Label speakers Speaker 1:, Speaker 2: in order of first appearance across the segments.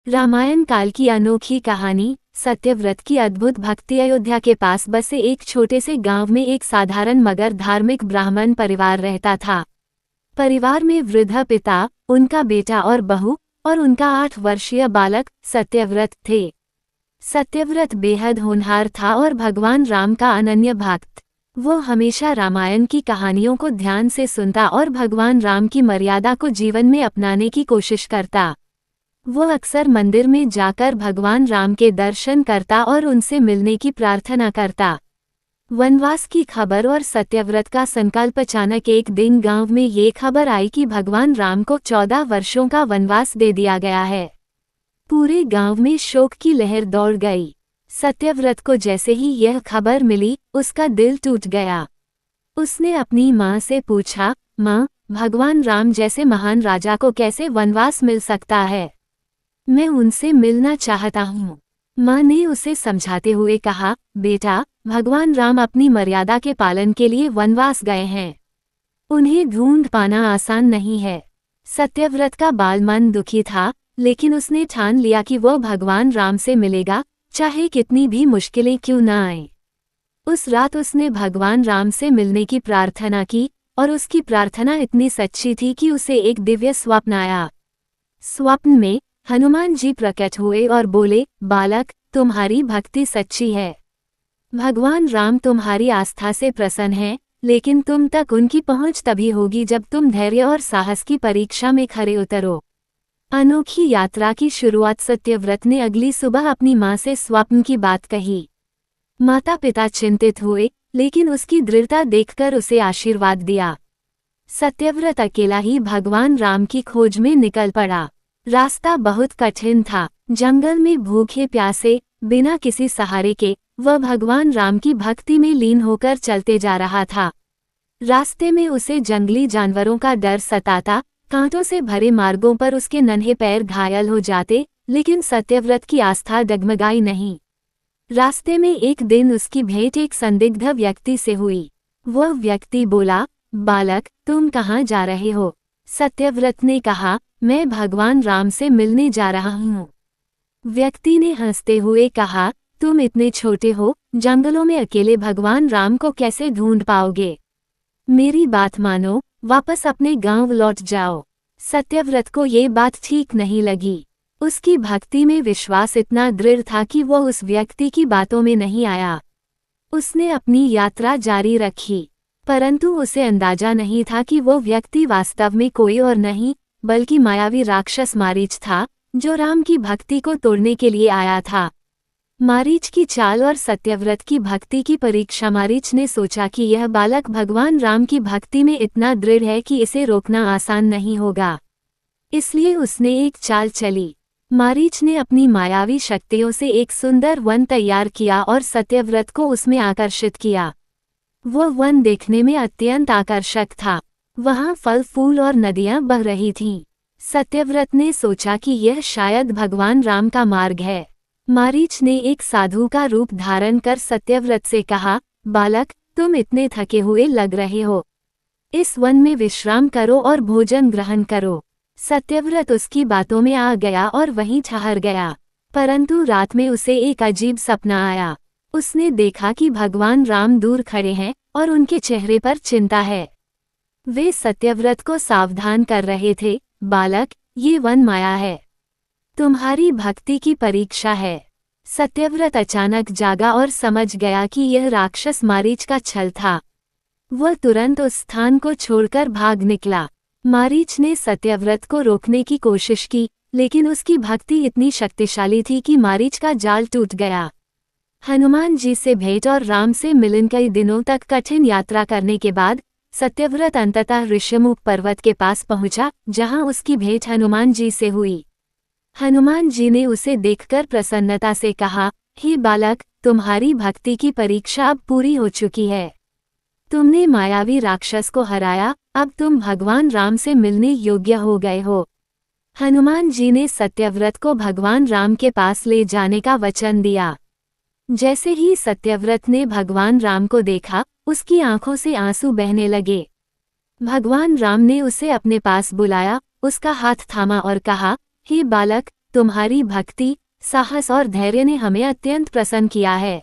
Speaker 1: रामायण काल की अनोखी कहानी। सत्यव्रत की अद्भुत भक्ति। अयोध्या के पास बसे एक छोटे से गांव में एक साधारण मगर धार्मिक ब्राह्मण परिवार रहता था। परिवार में वृद्ध पिता, उनका बेटा और बहू और उनका 8 वर्षीय बालक सत्यव्रत थे। सत्यव्रत बेहद होनहार था और भगवान राम का अनन्य भक्त। वो हमेशा रामायण की कहानियों को ध्यान से सुनता और भगवान राम की मर्यादा को जीवन में अपनाने की कोशिश करता। वो अक्सर मंदिर में जाकर भगवान राम के दर्शन करता और उनसे मिलने की प्रार्थना करता। वनवास की खबर और सत्यव्रत का संकल्प। अचानक एक दिन गांव में ये खबर आई कि भगवान राम को 14 वर्षों का वनवास दे दिया गया है। पूरे गांव में शोक की लहर दौड़ गई। सत्यव्रत को जैसे ही यह खबर मिली, उसका दिल टूट गया। उसने अपनी माँ से पूछा, माँ, भगवान राम जैसे महान राजा को कैसे वनवास मिल सकता है? मैं उनसे मिलना चाहता हूँ। माँ ने उसे समझाते हुए कहा, बेटा, भगवान राम अपनी मर्यादा के पालन के लिए वनवास गए हैं। उन्हें ढूंढ पाना आसान नहीं है। सत्यव्रत का बाल मन दुखी था, लेकिन उसने ठान लिया कि वह भगवान राम से मिलेगा, चाहे कितनी भी मुश्किलें क्यों न आए। उस रात उसने भगवान राम से मिलने की प्रार्थना की और उसकी प्रार्थना इतनी सच्ची थी कि उसे एक दिव्य स्वप्न आया। स्वप्न में हनुमान जी प्रकट हुए और बोले, बालक, तुम्हारी भक्ति सच्ची है। भगवान राम तुम्हारी आस्था से प्रसन्न हैं, लेकिन तुम तक उनकी पहुंच तभी होगी जब तुम धैर्य और साहस की परीक्षा में खरे उतरो। अनोखी यात्रा की शुरुआत। सत्यव्रत ने अगली सुबह अपनी माँ से स्वप्न की बात कही। माता पिता चिंतित हुए, लेकिन उसकी दृढ़ता देखकर उसे आशीर्वाद दिया। सत्यव्रत अकेला ही भगवान राम की खोज में निकल पड़ा। रास्ता बहुत कठिन था। जंगल में भूखे प्यासे, बिना किसी सहारे के, वह भगवान राम की भक्ति में लीन होकर चलते जा रहा था। रास्ते में उसे जंगली जानवरों का डर सताता, कांटों से भरे मार्गों पर उसके नन्हे पैर घायल हो जाते, लेकिन सत्यव्रत की आस्था डगमगाई नहीं। रास्ते में एक दिन उसकी भेंट एक संदिग्ध व्यक्ति से हुई। वह व्यक्ति बोला, बालक, तुम कहाँ जा रहे हो? सत्यव्रत ने कहा, मैं भगवान राम से मिलने जा रहा हूँ। व्यक्ति ने हंसते हुए कहा, तुम इतने छोटे हो, जंगलों में अकेले भगवान राम को कैसे ढूंढ पाओगे? मेरी बात मानो, वापस अपने गांव लौट जाओ। सत्यव्रत को ये बात ठीक नहीं लगी। उसकी भक्ति में विश्वास इतना दृढ़ था कि वह उस व्यक्ति की बातों में नहीं आया। उसने अपनी यात्रा जारी रखी, परंतु उसे अंदाजा नहीं था कि वो व्यक्ति वास्तव में कोई और नहीं, बल्कि मायावी राक्षस मारीच था, जो राम की भक्ति को तोड़ने के लिए आया था। मारीच की चाल और सत्यव्रत की भक्ति की परीक्षा। मारीच ने सोचा कि यह बालक भगवान राम की भक्ति में इतना दृढ़ है कि इसे रोकना आसान नहीं होगा। इसलिए उसने एक चाल चली। मारीच ने अपनी मायावी शक्तियों से एक सुंदर वन तैयार किया और सत्यव्रत को उसमें आकर्षित किया। वह वन देखने में अत्यंत आकर्षक था। वहाँ फल फूल और नदियाँ बह रही थीं। सत्यव्रत ने सोचा कि यह शायद भगवान राम का मार्ग है। मारीच ने एक साधु का रूप धारण कर सत्यव्रत से कहा, बालक, तुम इतने थके हुए लग रहे हो। इस वन में विश्राम करो और भोजन ग्रहण करो। सत्यव्रत उसकी बातों में आ गया और वहीं ठहर गया। परंतु रात में उसे एक अजीब सपना आया। उसने देखा कि भगवान राम दूर खड़े हैं और उनके चेहरे पर चिंता है। वे सत्यव्रत को सावधान कर रहे थे, बालक, ये वन माया है, तुम्हारी भक्ति की परीक्षा है। सत्यव्रत अचानक जागा और समझ गया कि यह राक्षस मारीच का छल था। वह तुरंत उस स्थान को छोड़कर भाग निकला। मारीच ने सत्यव्रत को रोकने की कोशिश की, लेकिन उसकी भक्ति इतनी शक्तिशाली थी कि मारीच का जाल टूट गया। हनुमान जी से भेंट और राम से मिलन। कई दिनों तक कठिन यात्रा करने के बाद सत्यव्रत अंततः ऋषिमुख पर्वत के पास पहुंचा, जहां उसकी भेंट हनुमान जी से हुई। हनुमान जी ने उसे देखकर प्रसन्नता से कहा, हे बालक, तुम्हारी भक्ति की परीक्षा अब पूरी हो चुकी है। तुमने मायावी राक्षस को हराया, अब तुम भगवान राम से मिलने योग्य हो गए हो। हनुमान जी ने सत्यव्रत को भगवान राम के पास ले जाने का वचन दिया। जैसे ही सत्यव्रत ने भगवान राम को देखा, उसकी आंखों से आंसू बहने लगे। भगवान राम ने उसे अपने पास बुलाया, उसका हाथ थामा और कहा, हे बालक, तुम्हारी भक्ति, साहस और धैर्य ने हमें अत्यंत प्रसन्न किया है।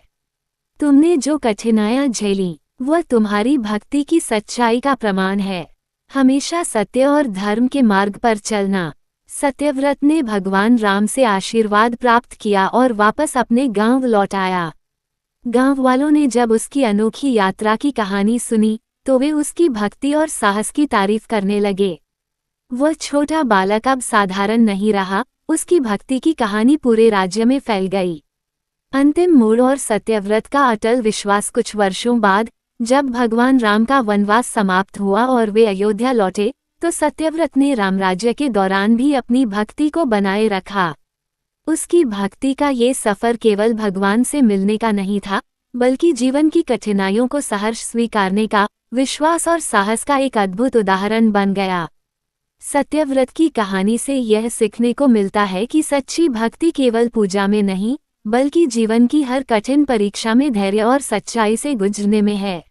Speaker 1: तुमने जो कठिनाइयां झेली वह तुम्हारी भक्ति की सच्चाई का प्रमाण है। हमेशा सत्य और धर्म के मार्ग पर चलना। सत्यव्रत ने भगवान राम से आशीर्वाद प्राप्त किया और वापस अपने गांव लौट आया। गांव वालों ने जब उसकी अनोखी यात्रा की कहानी सुनी तो वे उसकी भक्ति और साहस की तारीफ करने लगे। वह छोटा बालक अब साधारण नहीं रहा, उसकी भक्ति की कहानी पूरे राज्य में फैल गई। अंतिम मोड़ और सत्यव्रत का अटल विश्वास। कुछ वर्षों बाद जब भगवान राम का वनवास समाप्त हुआ और वे अयोध्या लौटे तो सत्यव्रत ने रामराज्य के दौरान भी अपनी भक्ति को बनाए रखा। उसकी भक्ति का ये सफर केवल भगवान से मिलने का नहीं था, बल्कि जीवन की कठिनाइयों को सहर्ष स्वीकारने का, विश्वास और साहस का एक अद्भुत उदाहरण बन गया। सत्यव्रत की कहानी से यह सीखने को मिलता है कि सच्ची भक्ति केवल पूजा में नहीं, बल्कि जीवन की हर कठिन परीक्षा में धैर्य और सच्चाई से गुजरने में है।